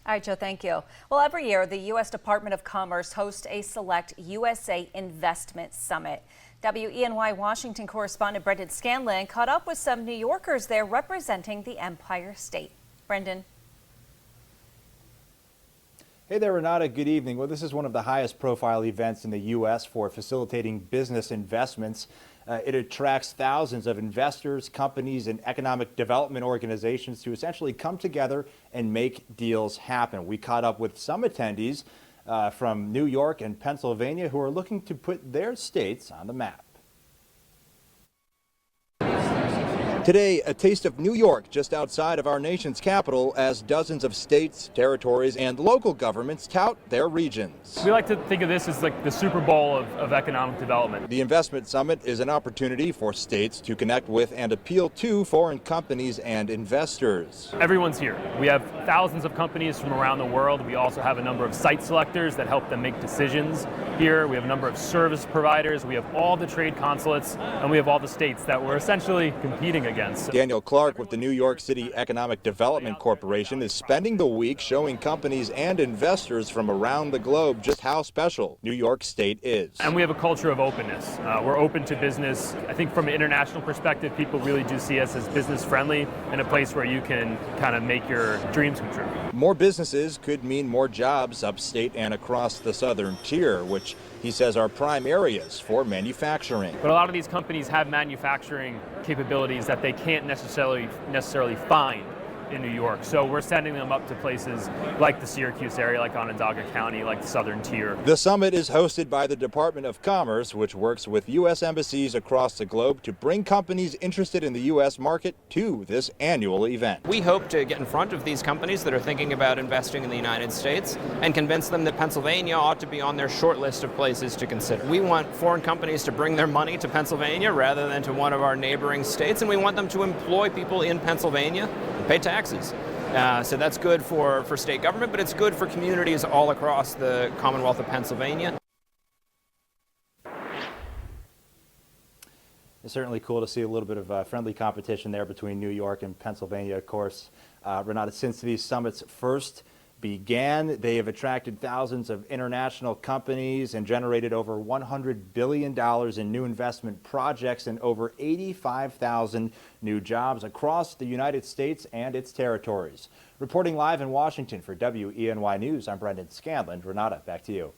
All right, Joe, thank you. Well, every year, the U.S. Department of Commerce hosts a SelectUSA Investment Summit. WENY Washington correspondent Brendan Scanlon caught up with some New Yorkers there representing the Empire State. Brendan. Hey there, Renata. Good evening. Well, this is one of the highest profile events in the U.S. for facilitating business investments. It attracts thousands of investors, companies, and economic development organizations to essentially come together and make deals happen. We caught up with some attendees from New York and Pennsylvania who are looking to put their states on the map. Today, a taste of New York just outside of our nation's capital as dozens of states, territories, and local governments tout their regions. We like to think of this as like the Super Bowl of economic development. The Investment Summit is an opportunity for states to connect with and appeal to foreign companies and investors. Everyone's here. We have thousands of companies from around the world. We also have a number of site selectors that help them make decisions here. We have a number of service providers. We have all the trade consulates, and we have all the states that we're essentially competing against. Daniel Clark with the New York City Economic Development Corporation is spending the week showing companies and investors from around the globe just how special New York State is. And we have a culture of openness. We're open to business. I think from an international perspective, people really do see us as business friendly and a place where you can kind of make your dreams come true. More businesses could mean more jobs upstate and across the southern tier, which he says are prime areas for manufacturing. But a lot of these companies have manufacturing capabilities that they can't necessarily find in New York. So we're sending them up to places like the Syracuse area, like Onondaga County, like the southern tier. The summit is hosted by the Department of Commerce, which works with U.S. embassies across the globe to bring companies interested in the U.S. market to this annual event. We hope to get in front of these companies that are thinking about investing in the United States and convince them that Pennsylvania ought to be on their short list of places to consider. We want foreign companies to bring their money to Pennsylvania rather than to one of our neighboring states, and we want them to employ people in Pennsylvania and pay taxes. So that's good for state government, but it's good for communities all across the Commonwealth of Pennsylvania. It's certainly cool to see a little bit of friendly competition there between New York and Pennsylvania, of course. Renata, since these summits first began, they have attracted thousands of international companies and generated over $100 billion in new investment projects and over 85,000 new jobs across the United States and its territories. Reporting live in Washington for WENY News, I'm Brendan Scanlon. Renata, back to you.